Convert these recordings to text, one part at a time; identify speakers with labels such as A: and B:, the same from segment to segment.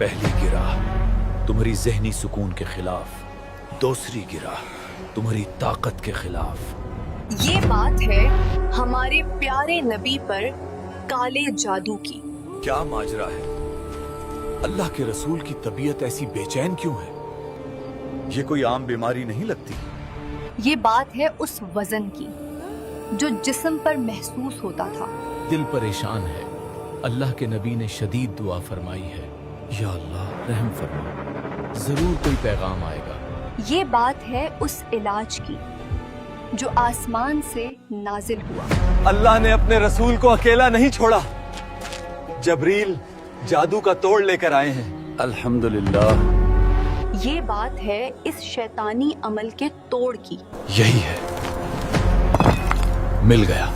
A: पहली गिरा तुम्हारी जहनी सुकून के खिलाफ, दूसरी गिरा तुम्हारी ताकत के खिलाफ।
B: ये बात है हमारे प्यारे नबी पर काले जादू की।
A: क्या माजरा है? अल्लाह के रसूल की तबीयत ऐसी बेचैन क्यों है? ये कोई आम बीमारी नहीं लगती।
B: ये बात है उस वजन की जो जिस्म पर महसूस होता था।
A: दिल परेशान है, अल्लाह के नबी ने शदीद दुआ फरमाई है, या अल्लाह रहम फरमा, जरूर कोई पैगाम आएगा।
B: ये बात है उस इलाज की जो आसमान से नाजिल हुआ।
C: अल्लाह ने अपने रसूल को अकेला नहीं छोड़ा, जबरील जादू का तोड़ लेकर आए हैं।
A: अल्हम्दुलिल्लाह।
B: ये बात है इस शैतानी अमल के तोड़ की।
A: यही है, मिल गया,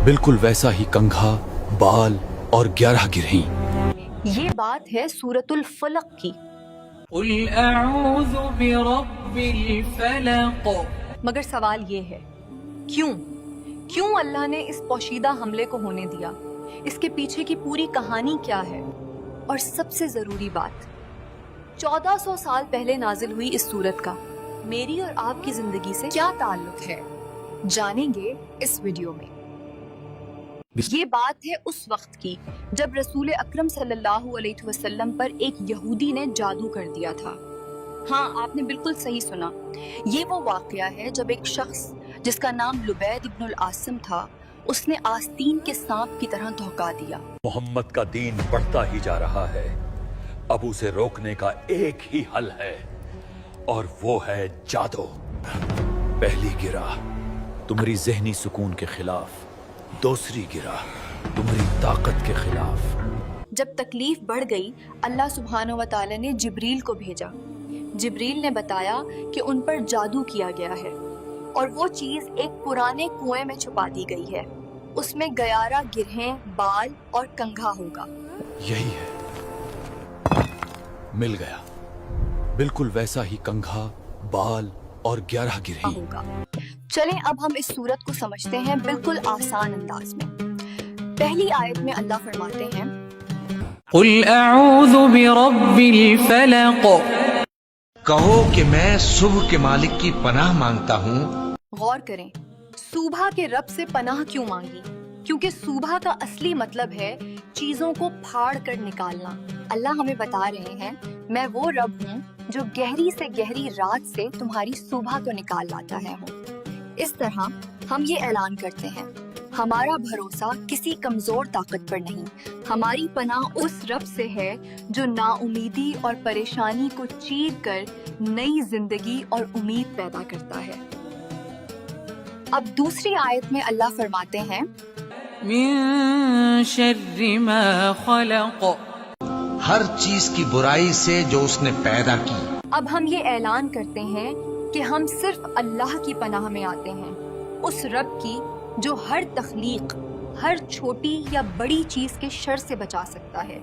A: बिल्कुल वैसा ही कंघा, बाल और 11 गिरहीं।
B: ये बात है सूरतुल फलक की।
D: कुल अऊज़ु बिरब्बिल फलक।
B: मगर सवाल ये है, क्यों अल्लाह ने इस पोशीदा हमले को होने दिया? इसके पीछे की पूरी कहानी क्या है? और सबसे जरूरी बात, 1400 साल पहले नाजिल हुई इस सूरत का मेरी और आपकी जिंदगी से क्या ताल्लुक है, जानेंगे इस वीडियो में। ये बात है उस वक्त की जब रसूल अकरम सल्लल्लाहु अलैहि वसल्लम पर एक यहूदी ने जादू कर दिया था। हाँ, आपने बिल्कुल सही सुना। ये वो वाकया है जब एक शख्स जिसका नाम लुबैद इब्नुल आसिम था, उसने आस्तीन के सांप की तरह धोखा दिया।
A: मोहम्मद का दीन बढ़ता ही जा रहा है, अब उसे रोकने का एक ही हल है और वो है जादू। पहली गिरा तुम्हारी जहनी सुकून के खिलाफ, दूसरी गिरा तुम्हारी ताकत के खिलाफ।
B: जब तकलीफ बढ़ गई, अल्लाह सुब्हानहू व तआला ने जिब्रील को भेजा। जिब्रील ने बताया कि उन पर जादू किया गया है और वो चीज एक पुराने कुएं में छुपा दी गई है। उसमें 11 गिरहें, बाल और कंघा होगा।
A: यही है, मिल गया, बिल्कुल वैसा ही कंघा, बाल और 11 गिरहें
B: होगा। चलें अब हम इस सूरत को समझते हैं बिल्कुल आसान अंदाज में। पहली आयत में अल्लाह फरमाते हैं,
D: कुल अऊज़ु बिरब्बिल फलक।
E: कहो कि मैं सुबह के मालिक की पनाह मांगता हूँ।
B: गौर करें, सुबह के रब से पनाह क्यों मांगी? क्योंकि सुबह का असली मतलब है चीजों को फाड़ कर निकालना। अल्लाह हमें बता रहे हैं, मैं वो रब हूँ जो गहरी से गहरी रात से तुम्हारी सुबह को निकाल लाता है हूँ। इस तरह हम ये ऐलान करते हैं, हमारा भरोसा किसी कमजोर ताकत पर नहीं, हमारी पनाह उस रब से है जो नाउमीदी और परेशानी को चीर कर नई जिंदगी और उम्मीद पैदा करता है। अब दूसरी आयत में अल्लाह फरमाते हैं,
D: मिन शर्रि मा खलक।
E: हर चीज की बुराई से जो उसने पैदा की।
B: अब हम ये ऐलान करते हैं कि हम सिर्फ अल्लाह की पनाह में आते हैं, उस रब की जो हर तख्लीक, हर छोटी या बड़ी चीज के शर से बचा सकता है।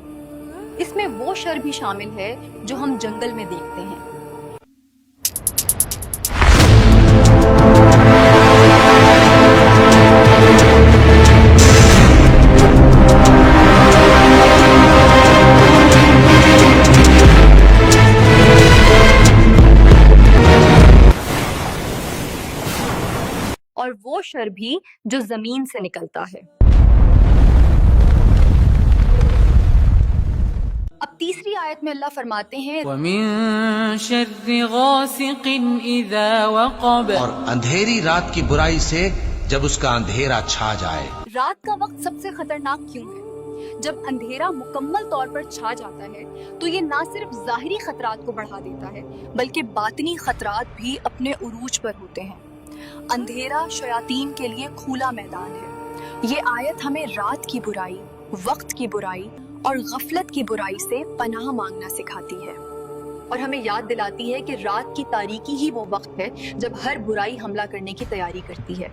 B: इसमें वो शर भी शामिल है जो हम जंगल में देखते हैं। और वो शर भी जो जमीन से निकलता है। अब तीसरी आयत में अल्लाह फरमाते हैं,
D: वमिन शर्रि गासिकिन इज़ा वक़ब।
E: और अंधेरी रात की बुराई से जब उसका अंधेरा छा जाए।
B: रात का वक्त सबसे खतरनाक क्यों है? जब अंधेरा मुकम्मल तौर पर छा जाता है तो ये ना सिर्फ जाहिरी खतरात को बढ़ा देता है बल्कि बातिनी खतरात भी अपने उरूज पर होते हैं। अंधेरा शयातीन के लिए खुला मैदान है। ये आयत हमें रात की बुराई, वक्त की बुराई और गफलत की बुराई से पनाह मांगना सिखाती है और हमें याद दिलाती है कि रात की तारीकी ही वो वक्त है जब हर बुराई हमला करने की तैयारी करती है।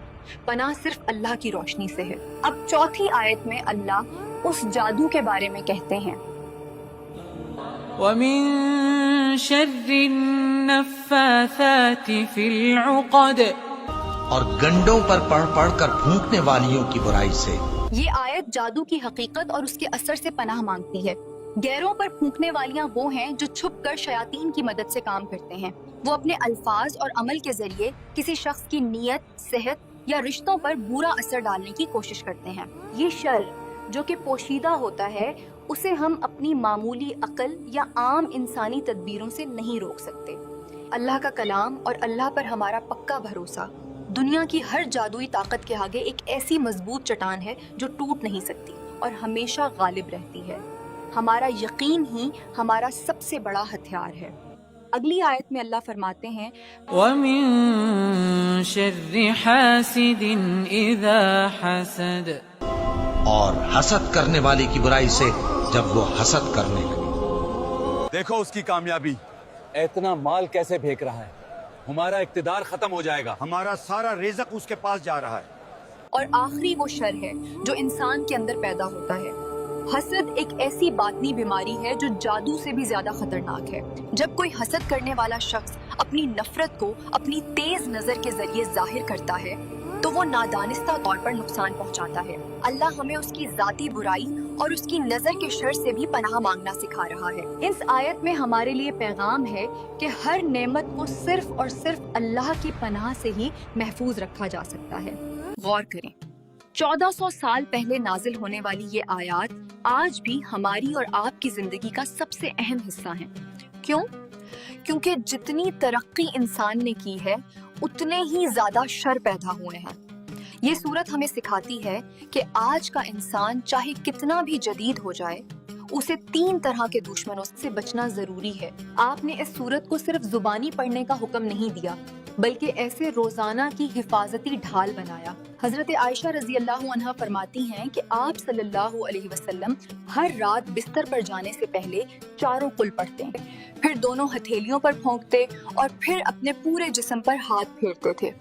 B: पनाह सिर्फ अल्लाह की रोशनी से है। अब चौथी आयत में अल्लाह उस जादू के बारे में कहते हैं,
D: वमिन शर्रि नफ्फासाति फिल उक़द।
E: और गंडों पर पढ़ पढ़ कर फूंकने वालियों की बुराई से।
B: ये आयत जादू की हकीकत और उसके असर से पनाह मांगती है। गैरों पर फूंकने वालियां वो हैं जो छुप कर शयातीन की मदद से काम करते हैं। वो अपने अल्फाज और अमल के जरिए किसी शख्स की नीयत, सेहत या रिश्तों पर बुरा असर डालने की कोशिश करते हैं। ये शर जो कि पोशीदा होता है, उसे हम अपनी मामूली अकल या आम इंसानी तदबीरों से नहीं रोक सकते। अल्लाह का कलाम और अल्लाह पर हमारा पक्का भरोसा दुनिया की हर जादुई ताकत के आगे एक ऐसी मजबूत चट्टान है जो टूट नहीं सकती और हमेशा गालिब रहती है। हमारा यकीन ही हमारा सबसे बड़ा हथियार है। अगली आयत में अल्लाह फरमाते हैं,
D: وَمِن شَرِّ حَاسِدٍ إِذَا حَسَدَ
E: और हसद करने वाले की बुराई से जब वो हसद करने लगे।
C: देखो उसकी कामयाबी, इतना माल कैसे फेंक रहा है। हमारा इक्तिदार खत्म हो जाएगा।
F: हमारा सारा रिज़्क उसके पास जा रहा है।
B: और आखिरी वो शर है जो इंसान के अंदर पैदा होता है। हसद एक ऐसी बातनी बीमारी है जो जादू से भी ज्यादा खतरनाक है। जब कोई हसद करने वाला शख्स अपनी नफरत को अपनी तेज नजर के जरिए जाहिर करता है तो वो नादानिस्ता तौर पर नुकसान पहुंचाता है। अल्लाह हमें उसकी जाती बुराई और उसकी नजर के शर से भी पनाह मांगना सिखा रहा है। इस आयत में हमारे लिए पैगाम है कि हर नेमत को सिर्फ और सिर्फ अल्लाह की पनाह से ही महफूज रखा जा सकता है। गौर करें, 1400 साल पहले नाजिल होने वाली ये आयत आज भी हमारी और आपकी जिंदगी का सबसे अहम हिस्सा है। क्यों? क्योंकि जितनी तरक्की इंसान ने की है उतने ही ज्यादा शर पैदा हुए हैं। ये सूरत हमें सिखाती है कि आज का इंसान चाहे कितना भी जदीद हो जाए, उसे 3 तरह के दुश्मनों से बचना जरूरी है। आपने इस सूरत को सिर्फ जुबानी पढ़ने का हुक्म नहीं दिया, बल्कि ऐसे रोजाना की हिफाजती ढाल बनाया। हजरत आयशा रजी अल्लाह अन्हा फरमाती हैं कि आप सल्लल्लाहु अलैहि वसल्लम हर रात बिस्तर पर जाने से पहले 4 कुल पढ़ते, फिर दोनों हथेलियों पर फूंकते और फिर अपने पूरे जिस्म पर हाथ फेरते थे।